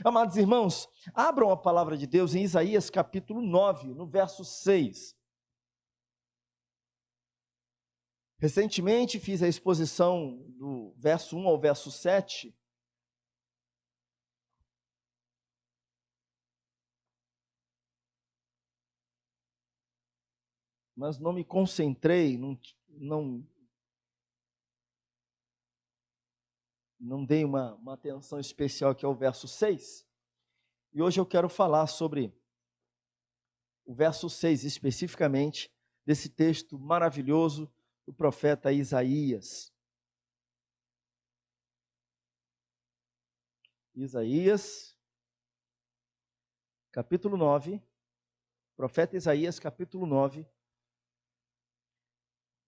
Amados irmãos, abram a palavra de Deus em Isaías capítulo 9, no verso 6. Recentemente fiz a exposição do verso 1 ao verso 7. Mas não me concentrei, não dei uma atenção especial aqui ao verso 6. E hoje eu quero falar sobre o verso 6, especificamente, desse texto maravilhoso do profeta Isaías. Isaías, capítulo 9, profeta Isaías, capítulo 9,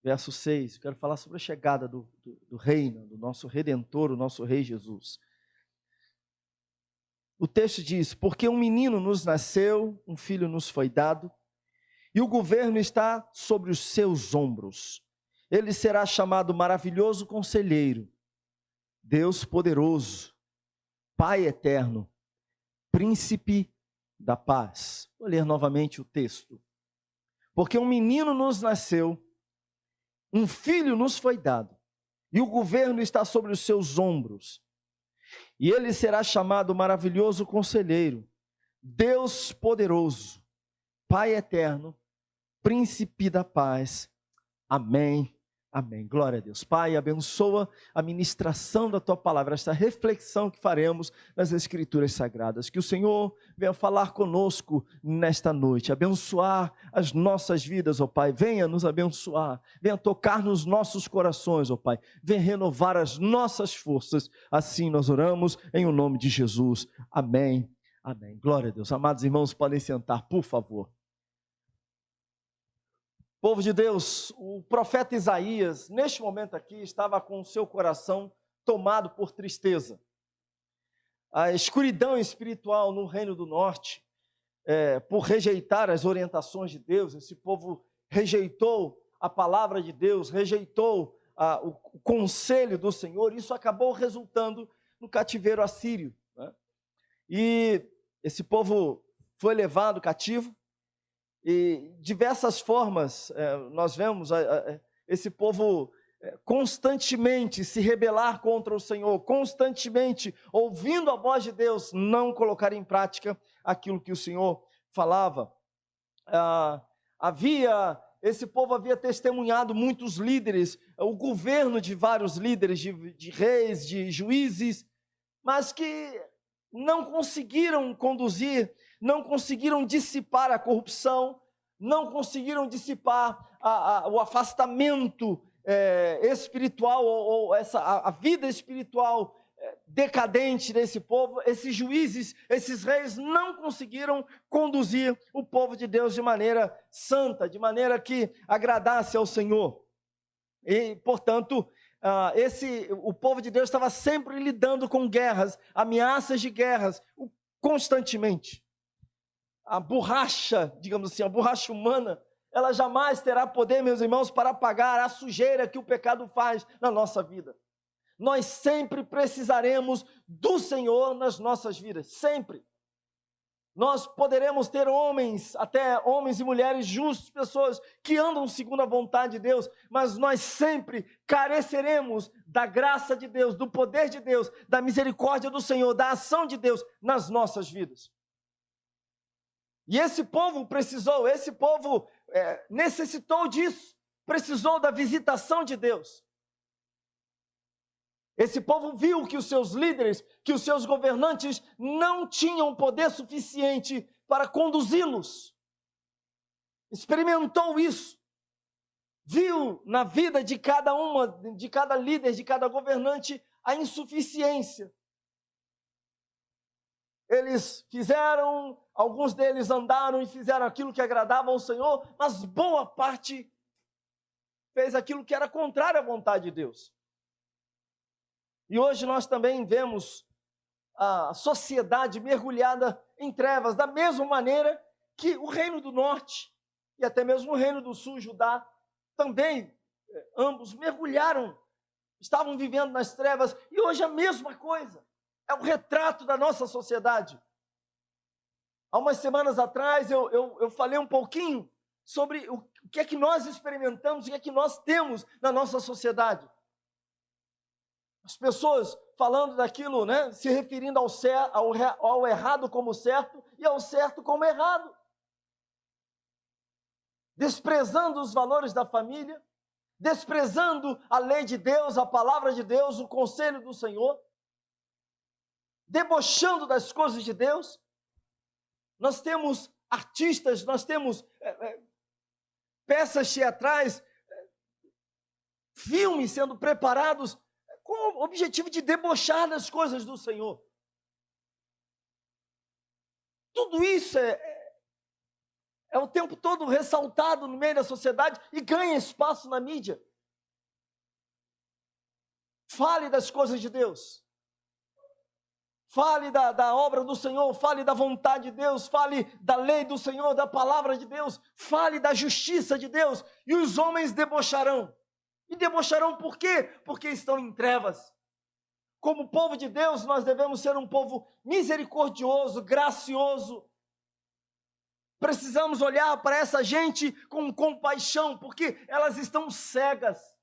verso 6. Eu quero falar sobre a chegada do reino, do nosso Redentor, o nosso Rei Jesus. O texto diz: porque um menino nos nasceu, um filho nos foi dado, e o governo está sobre os seus ombros. Ele será chamado Maravilhoso Conselheiro, Deus Poderoso, Pai Eterno, Príncipe da Paz. Vou ler novamente o texto. Porque um menino nos nasceu, um filho nos foi dado, e o governo está sobre os seus ombros. E ele será chamado Maravilhoso Conselheiro, Deus Poderoso, Pai Eterno, Príncipe da Paz. Amém. Amém. Glória a Deus. Pai, abençoa a ministração da Tua palavra, esta reflexão que faremos nas Escrituras Sagradas. Que o Senhor venha falar conosco nesta noite, abençoar as nossas vidas, ó Pai. Venha nos abençoar, venha tocar nos nossos corações, ó Pai. Venha renovar as nossas forças. Assim nós oramos em o nome de Jesus. Amém. Amém. Glória a Deus. Amados irmãos, podem sentar, por favor. Povo de Deus, o profeta Isaías, neste momento aqui, estava com o seu coração tomado por tristeza. A escuridão espiritual no Reino do Norte, por rejeitar as orientações de Deus, esse povo rejeitou a palavra de Deus, rejeitou o conselho do Senhor, isso acabou resultando no cativeiro assírio, né? E esse povo foi levado cativo. E diversas formas nós vemos esse povo constantemente se rebelar contra o Senhor, constantemente ouvindo a voz de Deus, não colocar em prática aquilo que o Senhor falava. Esse povo havia testemunhado muitos líderes, o governo de vários líderes, de reis, de juízes, mas que não conseguiram conduzir, não conseguiram dissipar a corrupção, não conseguiram dissipar o afastamento espiritual, ou a vida espiritual decadente desse povo. Esses juízes, esses reis não conseguiram conduzir o povo de Deus de maneira santa, de maneira que agradasse ao Senhor. E, portanto, o povo de Deus estava sempre lidando com guerras, ameaças de guerras, constantemente. A borracha, digamos assim, a borracha humana, ela jamais terá poder, meus irmãos, para apagar a sujeira que o pecado faz na nossa vida. Nós sempre precisaremos do Senhor nas nossas vidas, sempre. Nós poderemos ter até homens e mulheres justos, pessoas que andam segundo a vontade de Deus, mas nós sempre careceremos da graça de Deus, do poder de Deus, da misericórdia do Senhor, da ação de Deus nas nossas vidas. E esse povo necessitou disso, precisou da visitação de Deus. Esse povo viu que os seus líderes, que os seus governantes não tinham poder suficiente para conduzi-los. Experimentou isso. Viu na vida de cada líder, de cada governante, a insuficiência. Alguns deles andaram e fizeram aquilo que agradava ao Senhor, mas boa parte fez aquilo que era contrário à vontade de Deus. E hoje nós também vemos a sociedade mergulhada em trevas, da mesma maneira que o Reino do Norte e até mesmo o Reino do Sul, Judá, também, ambos mergulharam, estavam vivendo nas trevas, e hoje a mesma coisa. é o retrato da nossa sociedade. Há umas semanas atrás eu falei um pouquinho sobre o que é que nós experimentamos, o que é que nós temos na nossa sociedade. As pessoas falando daquilo, né, se referindo ao errado como certo e ao certo como errado. Desprezando os valores da família, desprezando a lei de Deus, a palavra de Deus, o conselho do Senhor, debochando das coisas de Deus. Nós temos artistas, nós temos peças teatrais, filmes sendo preparados com o objetivo de debochar das coisas do Senhor. Tudo isso é o tempo todo ressaltado no meio da sociedade e ganha espaço na mídia. Fale das coisas de Deus. Fale da obra do Senhor, fale da vontade de Deus, fale da lei do Senhor, da palavra de Deus, fale da justiça de Deus, e os homens debocharão. E debocharão por quê? Porque estão em trevas. Como povo de Deus, nós devemos ser um povo misericordioso, gracioso. Precisamos olhar para essa gente com compaixão, porque elas estão cegas.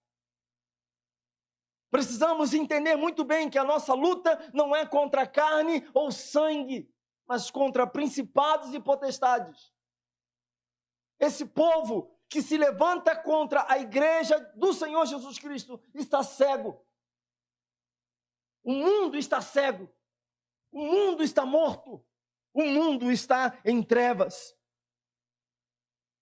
Precisamos entender muito bem que a nossa luta não é contra carne ou sangue, mas contra principados e potestades. Esse povo que se levanta contra a igreja do Senhor Jesus Cristo está cego. O mundo está cego. O mundo está morto. O mundo está em trevas.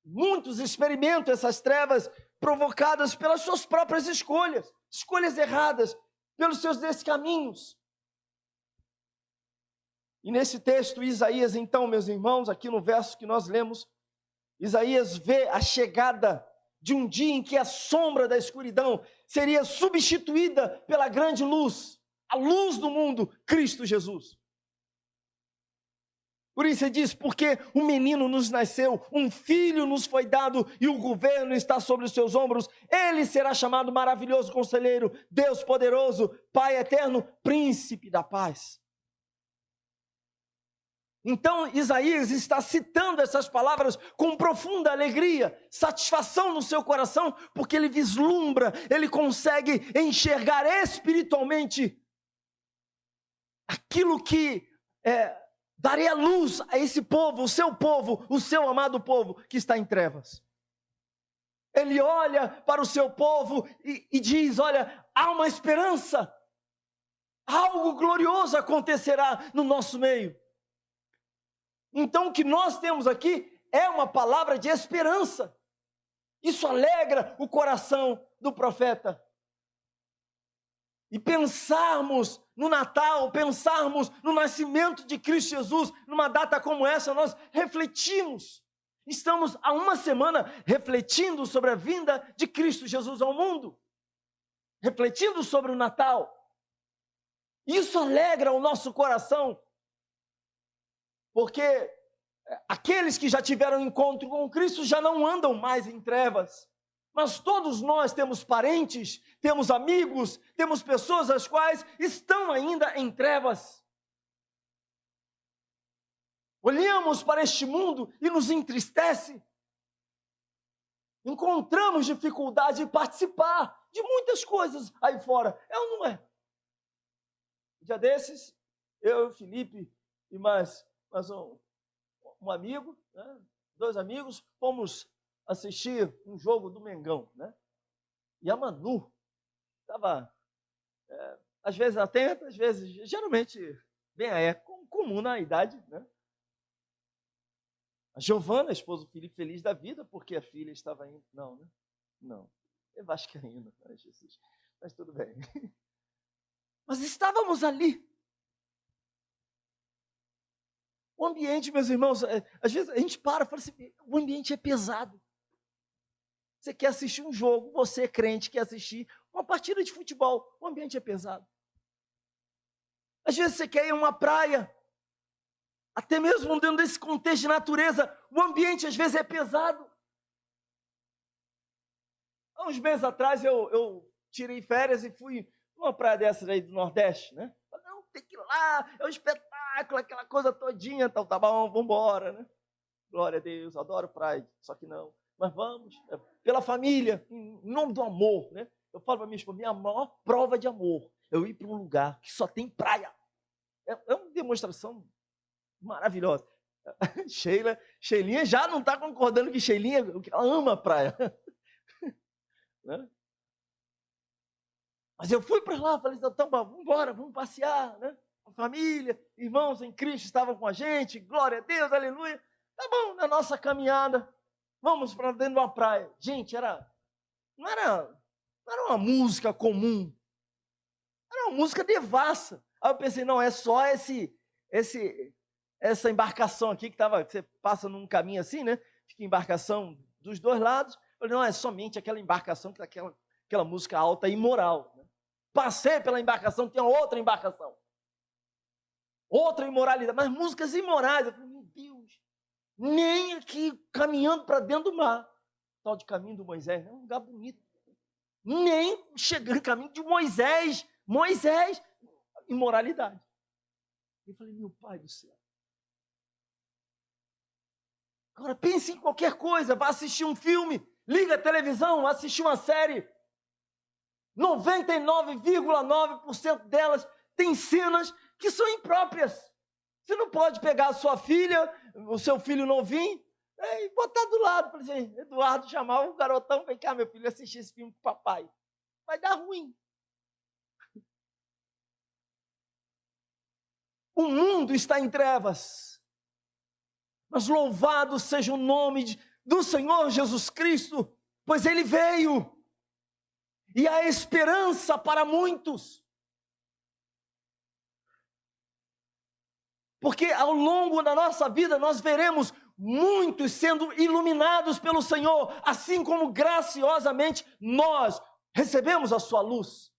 Muitos experimentam essas trevas provocadas pelas suas próprias escolhas erradas, pelos seus descaminhos. E nesse texto, Isaías, então, meus irmãos, aqui no verso que nós lemos, Isaías vê a chegada de um dia em que a sombra da escuridão seria substituída pela grande luz, a luz do mundo, Cristo Jesus. Por isso ele diz, porque um menino nos nasceu, um filho nos foi dado e o governo está sobre os seus ombros. Ele será chamado maravilhoso conselheiro, Deus poderoso, Pai eterno, príncipe da paz. Então Isaías está citando essas palavras com profunda alegria, satisfação no seu coração, porque ele vislumbra, ele consegue enxergar espiritualmente aquilo que daria luz a esse povo, o seu amado povo que está em trevas. Ele olha para o seu povo e diz, olha, há uma esperança, algo glorioso acontecerá no nosso meio. Então o que nós temos aqui é uma palavra de esperança. Isso alegra o coração do profeta. E pensarmos no Natal, pensarmos no nascimento de Cristo Jesus, numa data como essa, nós refletimos. Estamos há uma semana refletindo sobre a vinda de Cristo Jesus ao mundo. Refletindo sobre o Natal. Isso alegra o nosso coração. Porque aqueles que já tiveram encontro com Cristo já não andam mais em trevas. Mas todos nós temos parentes, temos amigos, temos pessoas as quais estão ainda em trevas. Olhamos para este mundo e nos entristece. Encontramos dificuldade de participar de muitas coisas aí fora. É ou não é? Um dia desses, eu e o Felipe e mais um amigo, né? 2 amigos, fomos assistir um jogo do Mengão, né? E a Manu estava, às vezes atenta, às vezes, geralmente, bem comum na idade, né? A Giovana, a esposa do Felipe, feliz da vida, porque a filha estava indo. Não, né? Não. É vascaína, né, Jesus? Mas tudo bem. Mas estávamos ali. O ambiente, meus irmãos, às vezes a gente para e fala assim, o ambiente é pesado. Você quer assistir um jogo, você crente quer assistir uma partida de futebol, o ambiente é pesado. Às vezes você quer ir a uma praia, até mesmo dentro desse contexto de natureza, o ambiente às vezes é pesado. Há uns meses atrás eu tirei férias e fui numa praia dessas aí do Nordeste, né? Não, tem que ir lá, é um espetáculo, aquela coisa todinha, então tá bom, vamos embora, né? Glória a Deus, adoro praia, só que não. Mas vamos, pela família, em nome do amor, né? Eu falo para minha esposa, minha maior prova de amor, eu ir para um lugar que só tem praia. É uma demonstração maravilhosa. Sheilinha já não está concordando que Sheilinha, ela ama a praia. Né? Mas eu fui para lá, falei, então vamos embora, vamos passear, né? A família, irmãos em Cristo estavam com a gente, glória a Deus, aleluia. Tá bom, na nossa caminhada, vamos para dentro de uma praia. Gente, não era uma música comum, era uma música devassa. Aí eu pensei, não, é só essa embarcação aqui que você passa num caminho assim, né? Fica embarcação dos dois lados. Eu falei, não, é somente aquela embarcação que tá aquela música alta e imoral. Né? Passei pela embarcação, tinha outra embarcação. Outra imoralidade, mas músicas imorais. Eu falei, meu Deus, nem aqui caminhando para dentro do mar. Tal de caminho do Moisés, é um lugar bonito. Nem chegando no caminho de Moisés, imoralidade. Eu falei, meu pai do céu. Agora pense em qualquer coisa, vá assistir um filme, liga a televisão, assistir uma série. 99,9% delas tem cenas que são impróprias. Você não pode pegar a sua filha, o seu filho novinho, e botar do lado. Por exemplo, Eduardo chamar o garotão, vem cá, meu filho, assistir esse filme com o papai. Vai dar ruim. O mundo está em trevas. Mas louvado seja o nome do Senhor Jesus Cristo, pois Ele veio. E há esperança para muitos. Porque ao longo da nossa vida nós veremos muitos sendo iluminados pelo Senhor, assim como graciosamente nós recebemos a sua luz.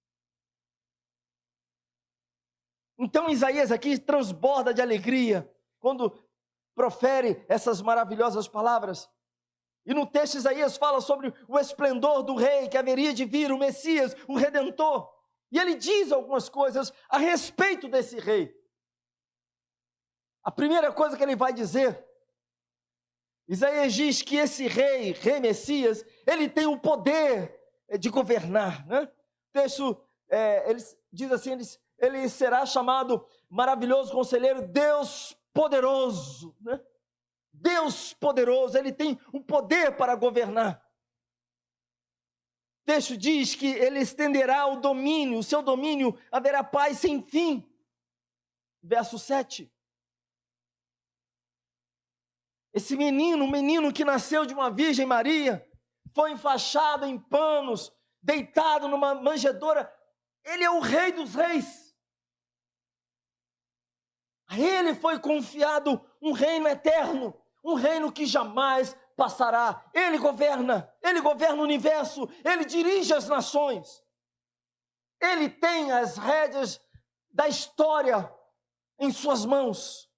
Então Isaías aqui transborda de alegria quando profere essas maravilhosas palavras. E no texto Isaías fala sobre o esplendor do rei que haveria de vir, o Messias, o Redentor. E ele diz algumas coisas a respeito desse rei. A primeira coisa que ele vai dizer, Isaías diz que esse rei Messias, ele tem o poder de governar. Né? O texto ele diz assim, ele será chamado maravilhoso conselheiro, Deus poderoso, né? Deus poderoso, ele tem o poder para governar. O texto diz que ele estenderá o domínio, o seu domínio haverá paz sem fim. Verso 7. Esse menino, um menino que nasceu de uma Virgem Maria, foi enfaixado em panos, deitado numa manjedoura, ele é o Rei dos Reis. A ele foi confiado um reino eterno, um reino que jamais passará. Ele governa o universo, ele dirige as nações. Ele tem as rédeas da história em suas mãos.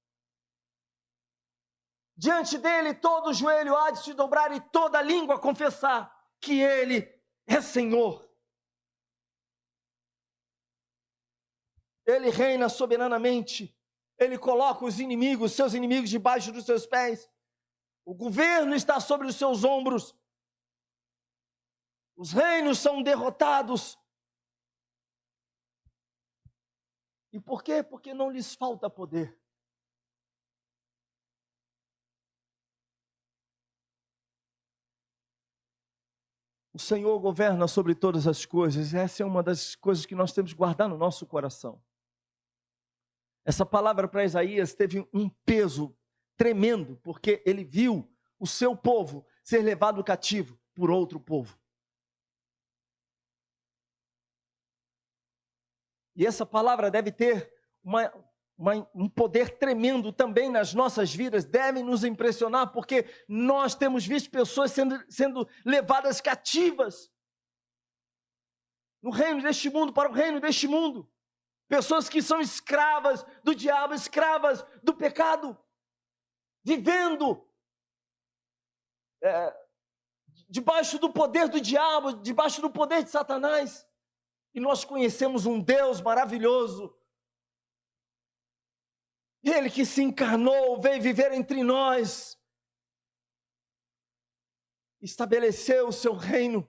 Diante dele todo joelho há de se dobrar e toda língua confessar que ele é Senhor. Ele reina soberanamente. Ele coloca os inimigos, seus inimigos, debaixo dos seus pés. O governo está sobre os seus ombros. Os reinos são derrotados. E por quê? Porque não lhes falta poder. O Senhor governa sobre todas as coisas. Essa é uma das coisas que nós temos que guardar no nosso coração. Essa palavra para Isaías teve um peso tremendo, porque ele viu o seu povo ser levado cativo por outro povo. E essa palavra deve ter um poder tremendo também nas nossas vidas, deve nos impressionar, porque nós temos visto pessoas sendo levadas cativas no reino deste mundo, para o reino deste mundo. Pessoas que são escravas do diabo, escravas do pecado, vivendo debaixo do poder do diabo, debaixo do poder de Satanás. E nós conhecemos um Deus maravilhoso, Ele que se encarnou, veio viver entre nós, estabeleceu o seu reino.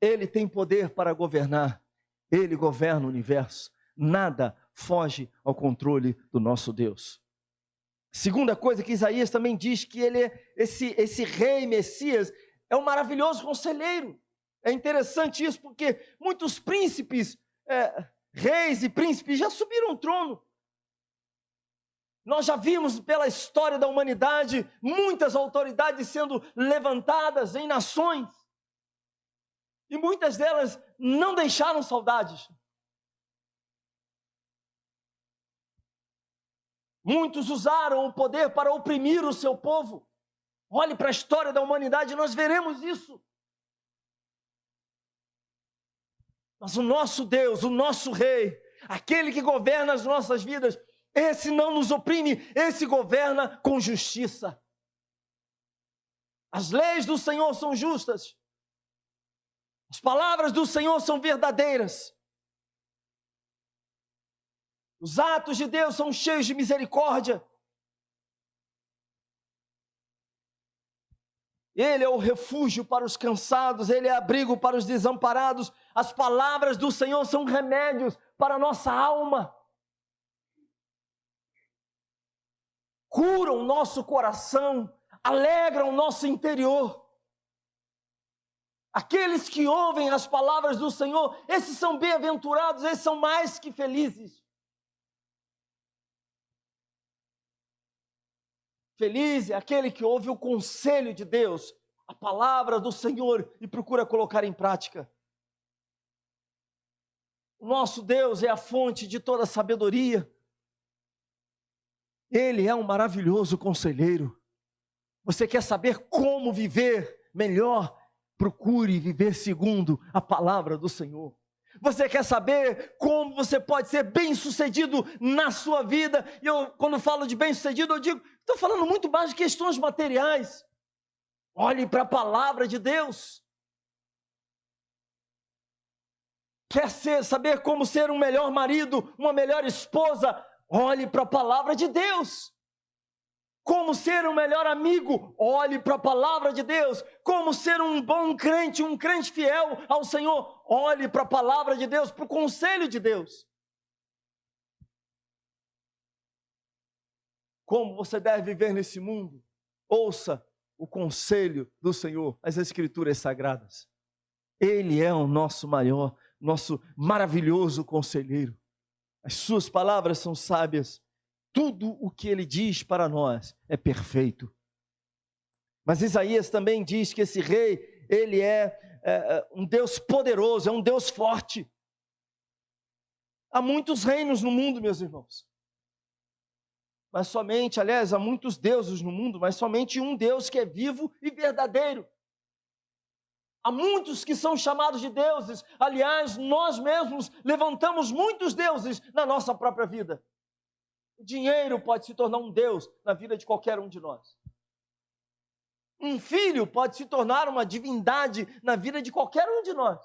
Ele tem poder para governar. Ele governa o universo. Nada foge ao controle do nosso Deus. Segunda coisa que Isaías também diz, que ele é esse rei Messias, é um maravilhoso conselheiro. É interessante isso, porque muitos príncipes, reis e príncipes já subiram ao trono. Nós já vimos pela história da humanidade muitas autoridades sendo levantadas em nações. E muitas delas não deixaram saudades. Muitos usaram o poder para oprimir o seu povo. Olhe para a história da humanidade, nós veremos isso. Mas o nosso Deus, o nosso Rei, aquele que governa as nossas vidas, esse não nos oprime, esse governa com justiça. As leis do Senhor são justas. As palavras do Senhor são verdadeiras. Os atos de Deus são cheios de misericórdia. Ele é o refúgio para os cansados, Ele é abrigo para os desamparados. As palavras do Senhor são remédios para a nossa alma. Curam o nosso coração, alegram o nosso interior. Aqueles que ouvem as palavras do Senhor, esses são bem-aventurados, esses são mais que felizes. Feliz é aquele que ouve o conselho de Deus, a palavra do Senhor, e procura colocar em prática. O nosso Deus é a fonte de toda sabedoria. Ele é um maravilhoso conselheiro. Você quer saber como viver melhor? Procure viver segundo a palavra do Senhor. Você quer saber como você pode ser bem-sucedido na sua vida? E quando falo de bem-sucedido, eu digo, estou falando muito mais de questões materiais. Olhe para a palavra de Deus. Quer saber como ser um melhor marido, uma melhor esposa? Olhe para a palavra de Deus. Como ser um melhor amigo? Olhe para a palavra de Deus. Como ser um bom crente, um crente fiel ao Senhor? Olhe para a palavra de Deus, para o conselho de Deus. Como você deve viver nesse mundo? Ouça o conselho do Senhor, as Escrituras Sagradas. Ele é o nosso maior, nosso maravilhoso conselheiro. As suas palavras são sábias. Tudo o que ele diz para nós é perfeito. Mas Isaías também diz que esse rei, ele é um Deus poderoso, é um Deus forte. Há muitos reinos no mundo, meus irmãos. Mas somente, aliás, há muitos deuses no mundo, mas somente um Deus que é vivo e verdadeiro. Há muitos que são chamados de deuses. Aliás, nós mesmos levantamos muitos deuses na nossa própria vida. O dinheiro pode se tornar um Deus na vida de qualquer um de nós. Um filho pode se tornar uma divindade na vida de qualquer um de nós.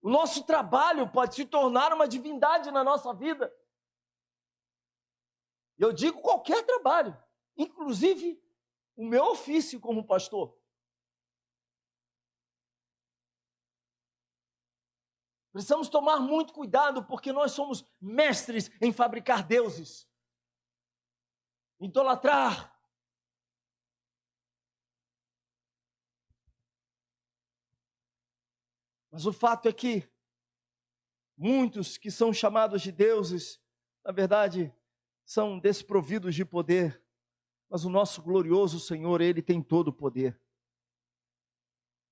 O nosso trabalho pode se tornar uma divindade na nossa vida. Eu digo qualquer trabalho, inclusive o meu ofício como pastor. Precisamos tomar muito cuidado, porque nós somos mestres em fabricar deuses, idolatrar. Mas o fato é que muitos que são chamados de deuses, na verdade, são desprovidos de poder. Mas o nosso glorioso Senhor, Ele tem todo o poder.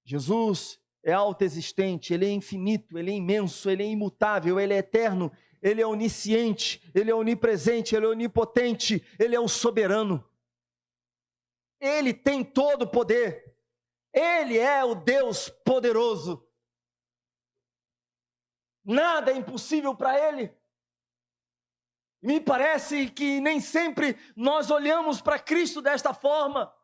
Jesus é autoexistente, Ele é infinito, Ele é imenso, Ele é imutável, Ele é eterno, Ele é onisciente, Ele é onipresente, Ele é onipotente, Ele é o soberano. Ele tem todo o poder. Ele é o Deus poderoso. Nada é impossível para Ele. Me parece que nem sempre nós olhamos para Cristo desta forma.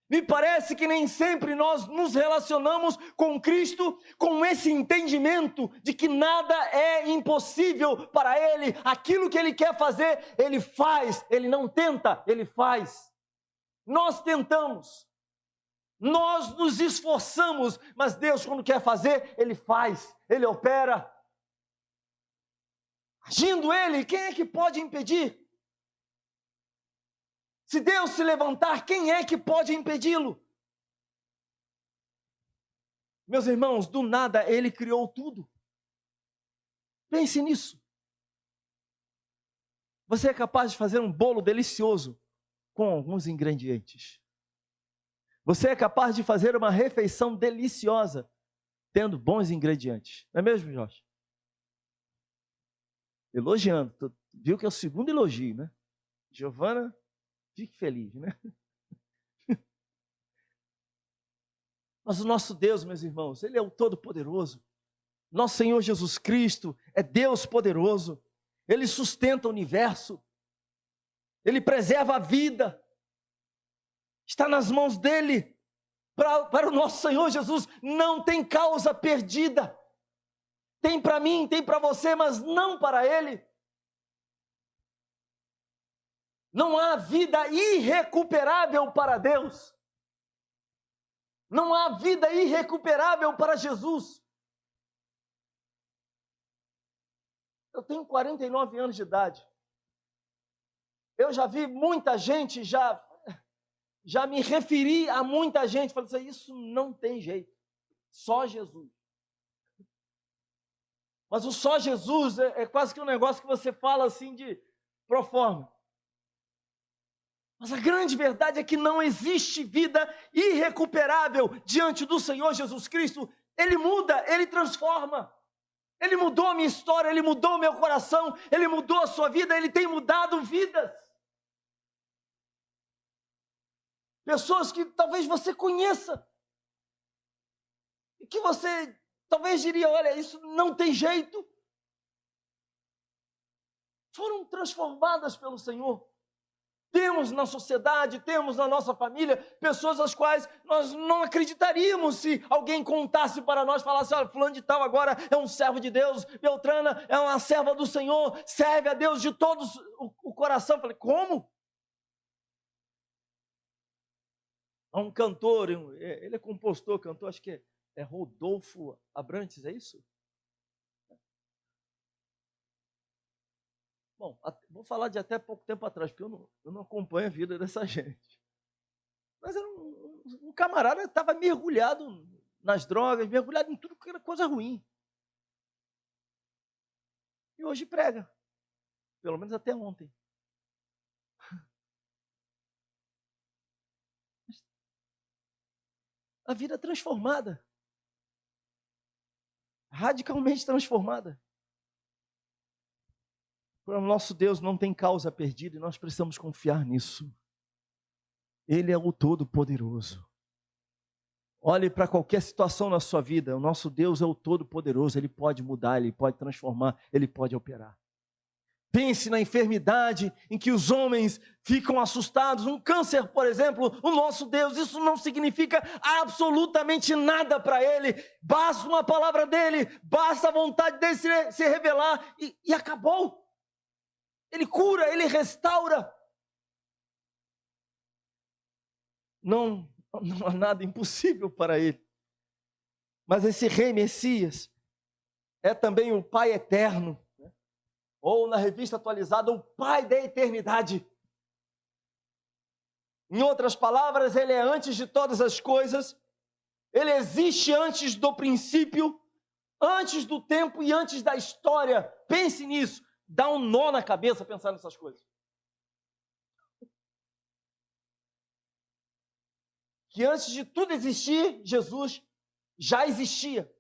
Me parece que nem sempre nós nos relacionamos com Cristo com esse entendimento de que nada é impossível para Ele. Aquilo que Ele quer fazer, Ele faz. Ele não tenta, Ele faz. Nós tentamos, nós nos esforçamos, mas Deus, quando quer fazer, Ele faz, Ele opera. Agindo Ele, quem é que pode impedir? Se Deus se levantar, quem é que pode impedi-lo? Meus irmãos, do nada Ele criou tudo. Pense nisso. Você é capaz de fazer um bolo delicioso com alguns ingredientes. Você é capaz de fazer uma refeição deliciosa tendo bons ingredientes. Não é mesmo, Jorge? Elogiando. Viu que é o segundo elogio, né? Giovana, fique feliz, né? Mas o nosso Deus, meus irmãos, Ele é o Todo-Poderoso. Nosso Senhor Jesus Cristo é Deus poderoso. Ele sustenta o universo. Ele preserva a vida. Está nas mãos dEle. Para o nosso Senhor Jesus não tem causa perdida. Tem para mim, tem para você, mas não para Ele. Não há vida irrecuperável para Deus. Não há vida irrecuperável para Jesus. Eu tenho 49 anos de idade. Eu já vi muita gente, já me referi a muita gente, falando assim, isso não tem jeito, só Jesus. Mas o só Jesus é quase que um negócio que você fala assim de pro forma. Mas a grande verdade é que não existe vida irrecuperável diante do Senhor Jesus Cristo. Ele muda, Ele transforma. Ele mudou a minha história, Ele mudou o meu coração, Ele mudou a sua vida, Ele tem mudado vidas. Pessoas que talvez você conheça, e que você talvez diria, olha, isso não tem jeito. Foram transformadas pelo Senhor. Temos na sociedade, temos na nossa família, pessoas às quais nós não acreditaríamos se alguém contasse para nós, falasse, olha, fulano de tal agora é um servo de Deus, Beltrana é uma serva do Senhor, serve a Deus de todo o coração. Eu falei, como? Há um cantor, ele é compositor, cantor, acho que é Rodolfo Abrantes, é isso? Bom, vou falar de até pouco tempo atrás, porque eu não acompanho a vida dessa gente. Mas era um camarada que estava mergulhado nas drogas, mergulhado em tudo que era coisa ruim. E hoje prega, pelo menos até ontem. A vida transformada, radicalmente transformada. O nosso Deus não tem causa perdida e nós precisamos confiar nisso. Ele é o Todo-Poderoso. Olhe para qualquer situação na sua vida, o nosso Deus é o Todo-Poderoso, Ele pode mudar, Ele pode transformar, Ele pode operar. Pense na enfermidade em que os homens ficam assustados, um câncer, por exemplo, o nosso Deus, isso não significa absolutamente nada para Ele, basta uma palavra dEle, basta a vontade dEle se revelar e acabou. Ele cura, Ele restaura. Não há nada impossível para Ele. Mas esse Rei Messias é também o Pai eterno. Ou na revista atualizada, o Pai da eternidade. Em outras palavras, Ele é antes de todas as coisas. Ele existe antes do princípio, antes do tempo e antes da história. Pense nisso. Dá um nó na cabeça pensar nessas coisas. Que antes de tudo existir, Jesus já existia.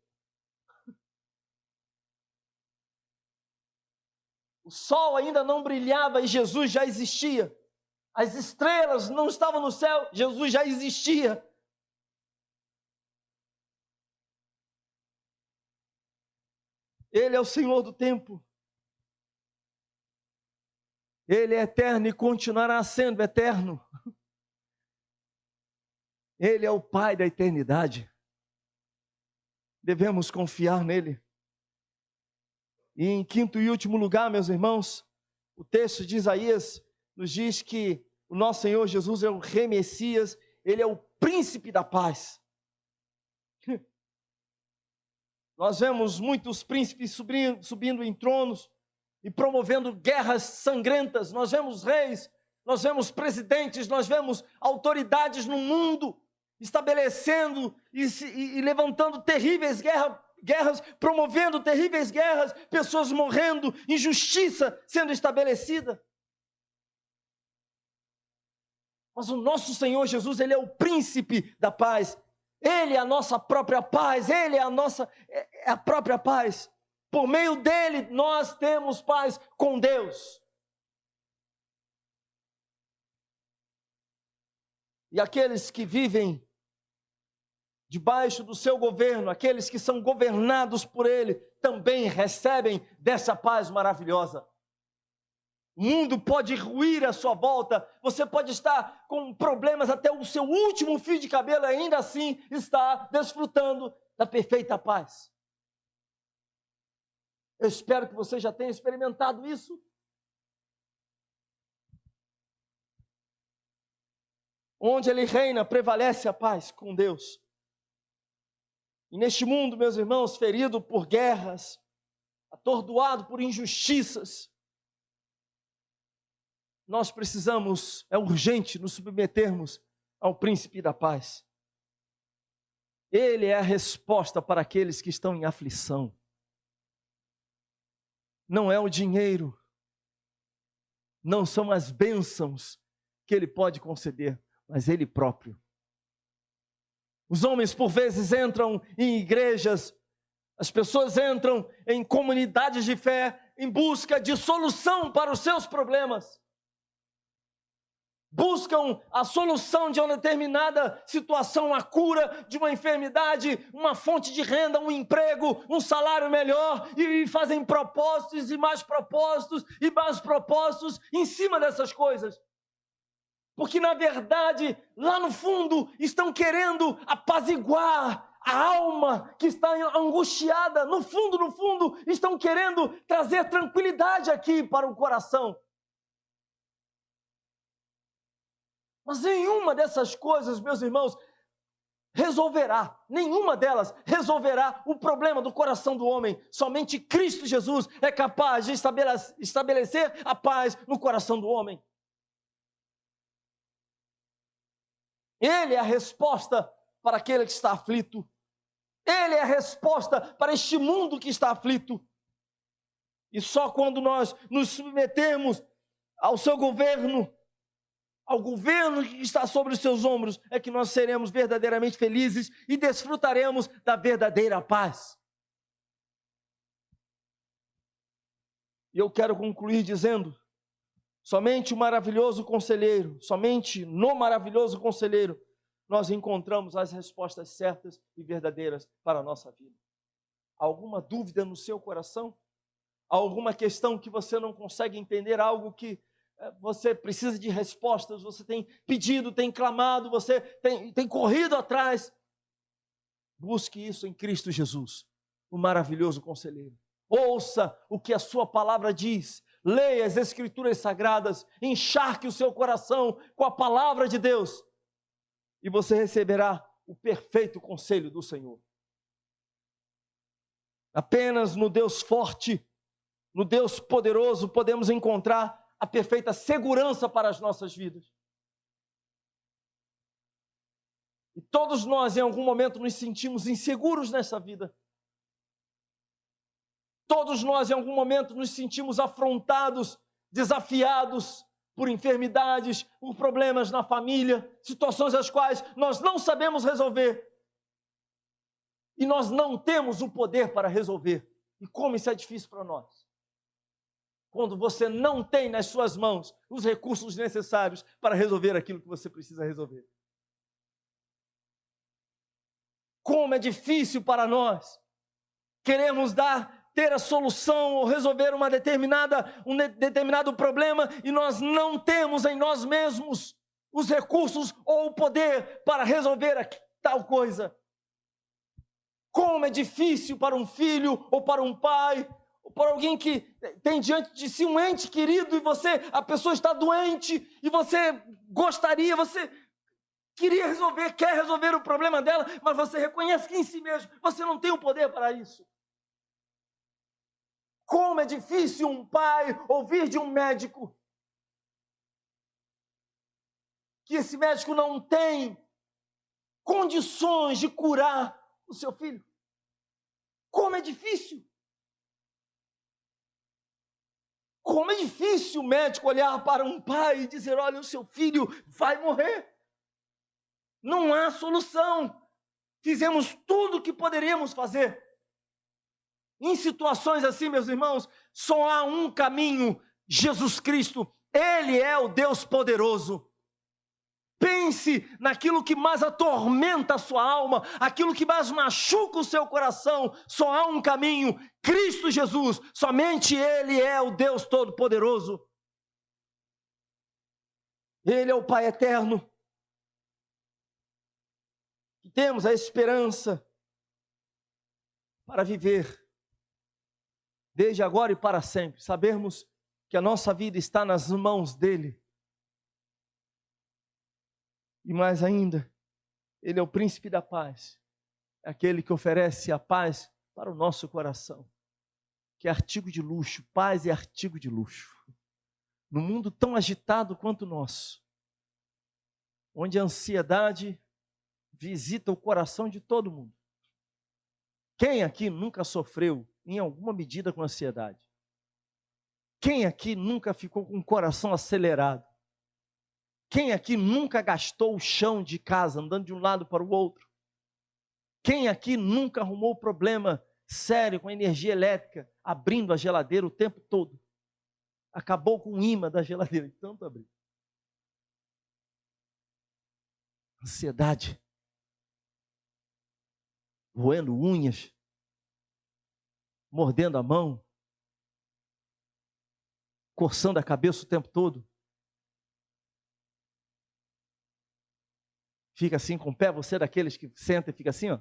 O sol ainda não brilhava e Jesus já existia. As estrelas não estavam no céu, Jesus já existia. Ele é o Senhor do tempo. Ele é eterno e continuará sendo eterno. Ele é o Pai da eternidade. Devemos confiar nele. E em quinto e último lugar, meus irmãos, o texto de Isaías nos diz que o nosso Senhor Jesus é o Rei Messias, ele é o príncipe da paz. Nós vemos muitos príncipes subindo em tronos e promovendo guerras sangrentas. Nós vemos reis, nós vemos presidentes, nós vemos autoridades no mundo estabelecendo e levantando terríveis guerras, promovendo terríveis guerras, pessoas morrendo, injustiça sendo estabelecida. Mas o nosso Senhor Jesus, ele é o príncipe da paz. Ele é a nossa própria paz, ele é a própria paz. Por meio dele nós temos paz com Deus. E aqueles que vivem debaixo do seu governo, aqueles que são governados por ele, também recebem dessa paz maravilhosa. O mundo pode ruir à sua volta, você pode estar com problemas até o seu último fio de cabelo, ainda assim está desfrutando da perfeita paz. Eu espero que você já tenha experimentado isso. Onde ele reina, prevalece a paz com Deus. E neste mundo, meus irmãos, ferido por guerras, atordoado por injustiças, nós precisamos, é urgente nos submetermos ao príncipe da paz. Ele é a resposta para aqueles que estão em aflição. Não é o dinheiro, não são as bênçãos que ele pode conceder, mas ele próprio. Os homens por vezes entram em igrejas, as pessoas entram em comunidades de fé em busca de solução para os seus problemas. Buscam a solução de uma determinada situação, a cura de uma enfermidade, uma fonte de renda, um emprego, um salário melhor, e fazem propósitos e mais propósitos e mais propósitos em cima dessas coisas. Porque na verdade, lá no fundo, estão querendo apaziguar a alma que está angustiada. No fundo, estão querendo trazer tranquilidade aqui para o coração. Mas nenhuma dessas coisas, meus irmãos, nenhuma delas resolverá o problema do coração do homem. Somente Cristo Jesus é capaz de estabelecer a paz no coração do homem. Ele é a resposta para aquele que está aflito. Ele é a resposta para este mundo que está aflito. E só quando nós nos submetemos ao seu governo, ao governo que está sobre os seus ombros, é que nós seremos verdadeiramente felizes e desfrutaremos da verdadeira paz. E eu quero concluir dizendo, somente no maravilhoso conselheiro, nós encontramos as respostas certas e verdadeiras para a nossa vida. Há alguma dúvida no seu coração? Há alguma questão que você não consegue entender, algo que você precisa de respostas, você tem pedido, tem clamado, você tem corrido atrás? Busque isso em Cristo Jesus, o maravilhoso conselheiro. Ouça o que a sua palavra diz, leia as Escrituras Sagradas, encharque o seu coração com a palavra de Deus e você receberá o perfeito conselho do Senhor. Apenas no Deus forte, no Deus poderoso, podemos encontrar a perfeita segurança para as nossas vidas. E todos nós, em algum momento, nos sentimos inseguros nessa vida. Todos nós, em algum momento, nos sentimos afrontados, desafiados por enfermidades, por problemas na família, situações as quais nós não sabemos resolver. E nós não temos o poder para resolver. E como isso é difícil para nós. Quando você não tem nas suas mãos os recursos necessários para resolver aquilo que você precisa resolver. Como é difícil para nós queremos ter a solução ou resolver um determinado problema e nós não temos em nós mesmos os recursos ou o poder para resolver tal coisa. Como é difícil para um filho ou para um pai, ou para alguém que tem diante de si um ente querido e a pessoa está doente e você quer resolver o problema dela, mas você reconhece que em si mesmo você não tem o poder para isso. Como é difícil um pai ouvir de um médico que esse médico não tem condições de curar o seu filho. Como é difícil. Como é difícil o médico olhar para um pai e dizer: olha, o seu filho vai morrer. Não há solução. Fizemos tudo o que poderíamos fazer. Em situações assim, meus irmãos, só há um caminho: Jesus Cristo. Ele é o Deus poderoso. Pense naquilo que mais atormenta a sua alma, aquilo que mais machuca o seu coração. Só há um caminho: Cristo Jesus. Somente Ele é o Deus Todo-Poderoso. Ele é o Pai eterno. E temos a esperança para viver desde agora e para sempre. Sabermos que a nossa vida está nas mãos dEle. E mais ainda, Ele é o príncipe da paz, é aquele que oferece a paz para o nosso coração, que é artigo de luxo. Paz é artigo de luxo. No mundo tão agitado quanto o nosso, onde a ansiedade visita o coração de todo mundo. Quem aqui nunca sofreu em alguma medida com ansiedade? Quem aqui nunca ficou com o coração acelerado? Quem aqui nunca gastou o chão de casa, andando de um lado para o outro? Quem aqui nunca arrumou problema sério com a energia elétrica, abrindo a geladeira o tempo todo? Acabou com o imã da geladeira, de tanto abrir. Ansiedade. Roendo unhas. Mordendo a mão. Coçando a cabeça o tempo todo. Fica assim com o pé, você é daqueles que senta e fica assim, ó.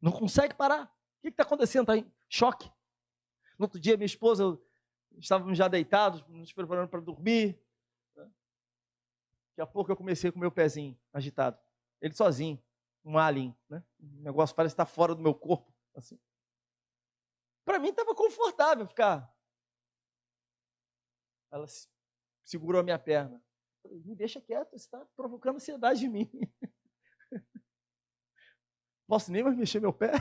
Não consegue parar. O que está acontecendo? Está em choque. No outro dia, minha esposa, estávamos já deitados, nos preparando para dormir. Daqui a pouco eu comecei com o meu pezinho agitado. Ele sozinho, um alien, né? O negócio parece estar fora do meu corpo. Assim. Para mim estava confortável ficar. Ela segurou a minha perna. Me deixa quieto, você está provocando ansiedade em mim. Posso nem mais mexer meu pé?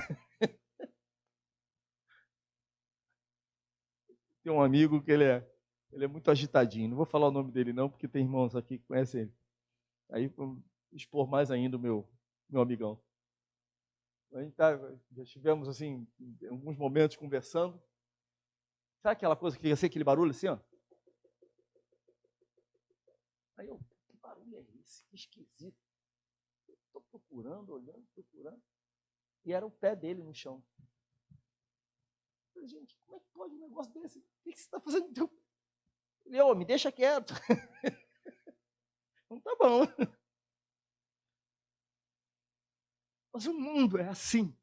Tem um amigo que ele é muito agitadinho. Não vou falar o nome dele não, porque tem irmãos aqui que conhecem ele. Aí vou expor mais ainda o meu amigão. A gente já estivemos assim, em alguns momentos conversando. Sabe aquela coisa que ia ser aquele barulho assim, ó? Aí eu, que barulho é esse? Que esquisito. Estou procurando, olhando, procurando. E era o pé dele no chão. Eu falei, gente, como é que pode um negócio desse? O que você está fazendo no teu pé? Ele, me deixa quieto. Não tá bom. Mas o mundo é assim.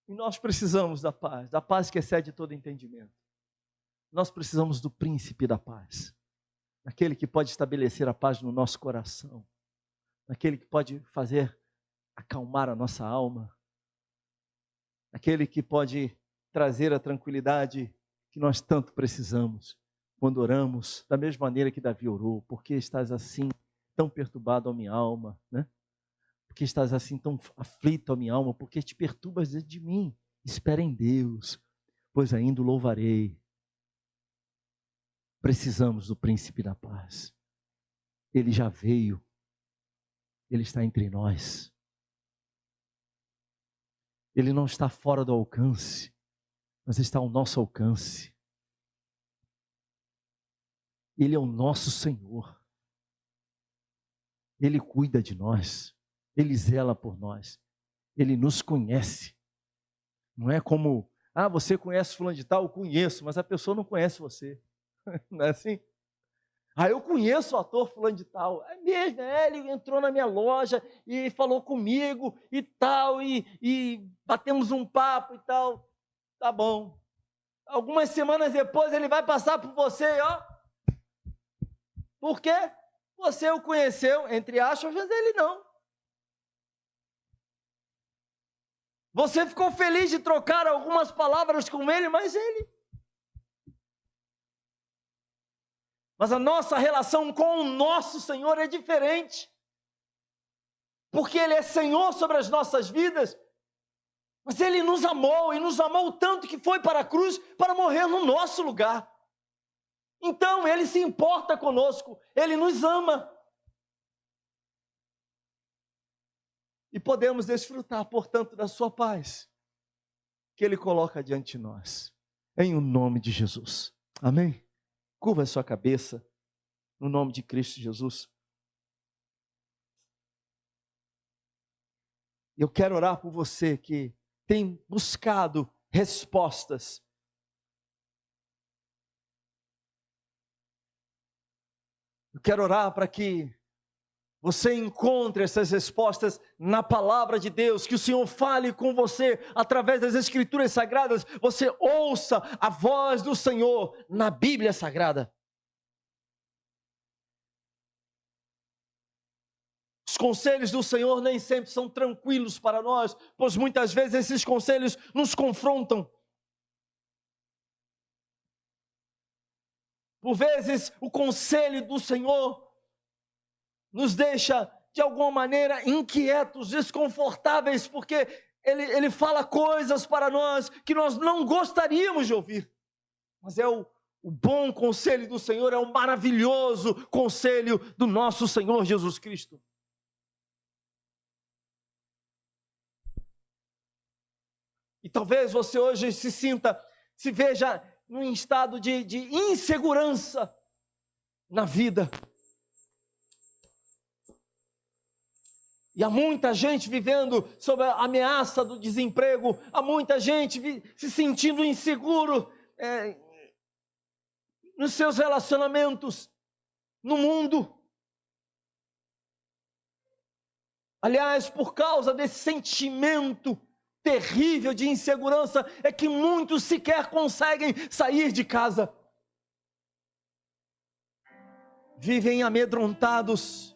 E nós precisamos da paz que excede todo entendimento. Nós precisamos do príncipe da paz. Aquele que pode estabelecer a paz no nosso coração, aquele que pode fazer acalmar a nossa alma, aquele que pode trazer a tranquilidade que nós tanto precisamos quando oramos, da mesma maneira que Davi orou. Porque estás assim tão perturbado a minha alma, né? Porque estás assim tão aflito a minha alma, porque te perturbas dentro de mim. Espera em Deus, pois ainda o louvarei. Precisamos do príncipe da paz. Ele já veio. Ele está entre nós. Ele não está fora do alcance, mas está ao nosso alcance. Ele é o nosso Senhor. Ele cuida de nós. Ele zela por nós. Ele nos conhece. Não é como, você conhece fulano de tal? Eu conheço, mas a pessoa não conhece você. Não é assim? Ah, eu conheço o ator fulano de tal. É mesmo, ele entrou na minha loja e falou comigo e tal, e batemos um papo e tal. Tá bom. Algumas semanas depois ele vai passar por você, ó. Por quê? Você o conheceu, entre aspas, mas ele não. Você ficou feliz de trocar algumas palavras com ele, mas ele. Mas a nossa relação com o nosso Senhor é diferente. Porque Ele é Senhor sobre as nossas vidas. Mas Ele nos amou, e nos amou tanto que foi para a cruz para morrer no nosso lugar. Então Ele se importa conosco, Ele nos ama. E podemos desfrutar, portanto, da sua paz, que Ele coloca diante de nós, em o nome de Jesus. Amém? Curva a sua cabeça, no nome de Cristo Jesus. Eu quero orar por você que tem buscado respostas. Eu quero orar para que você encontre essas respostas na palavra de Deus, que o Senhor fale com você através das Escrituras Sagradas, você ouça a voz do Senhor na Bíblia Sagrada. Os conselhos do Senhor nem sempre são tranquilos para nós, pois muitas vezes esses conselhos nos confrontam. Por vezes o conselho do Senhor nos deixa de alguma maneira inquietos, desconfortáveis, porque Ele fala coisas para nós que nós não gostaríamos de ouvir. Mas é o bom conselho do Senhor, é o maravilhoso conselho do nosso Senhor Jesus Cristo. E talvez você hoje se veja num estado de insegurança na vida. E há muita gente vivendo sob a ameaça do desemprego, há muita gente se sentindo inseguro nos seus relacionamentos, no mundo. Aliás, por causa desse sentimento terrível de insegurança, é que muitos sequer conseguem sair de casa. Vivem amedrontados.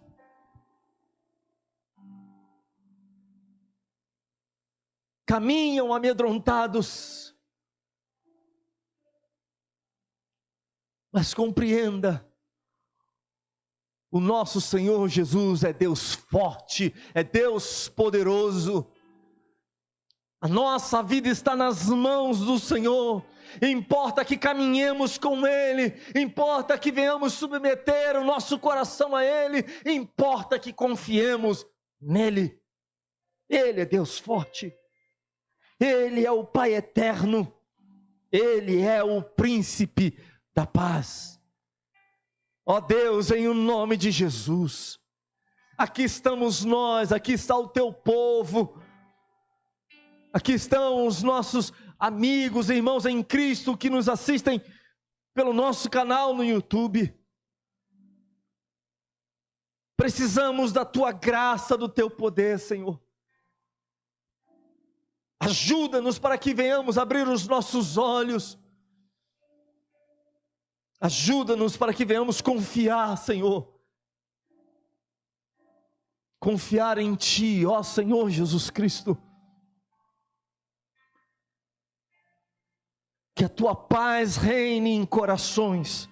Caminham amedrontados. Mas compreenda, o nosso Senhor Jesus é Deus forte, é Deus poderoso. A nossa vida está nas mãos do Senhor. Importa que caminhemos com Ele, importa que venhamos submeter o nosso coração a Ele, importa que confiemos nele. Ele é Deus forte, Ele é o Pai eterno, Ele é o príncipe da paz. Ó Deus, em o nome de Jesus, aqui estamos nós, aqui está o teu povo, aqui estão os nossos amigos, irmãos em Cristo que nos assistem pelo nosso canal no YouTube. Precisamos da tua graça, do teu poder, Senhor. Ajuda-nos para que venhamos abrir os nossos olhos. Ajuda-nos para que venhamos confiar, Senhor. Confiar em Ti, ó Senhor Jesus Cristo. Que a Tua paz reine em corações.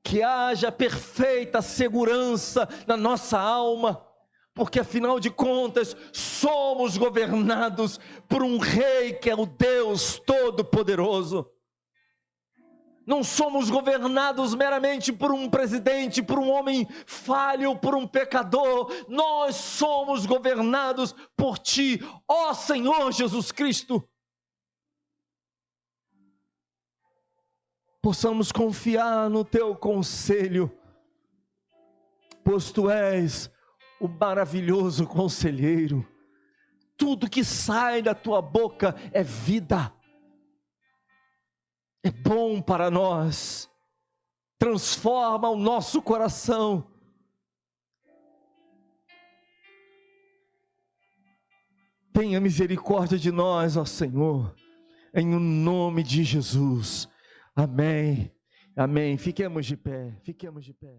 Que haja perfeita segurança na nossa alma. Porque afinal de contas, somos governados por um Rei que é o Deus Todo-Poderoso. Não somos governados meramente por um presidente, por um homem falho, por um pecador. Nós somos governados por Ti, ó Senhor Jesus Cristo. Possamos confiar no Teu conselho, pois Tu és o maravilhoso conselheiro. Tudo que sai da Tua boca é vida. É bom para nós. transforma o nosso coração. Tenha misericórdia de nós, ó Senhor, em o nome de Jesus. Amém. Amém. Fiquemos de pé, fiquemos de pé.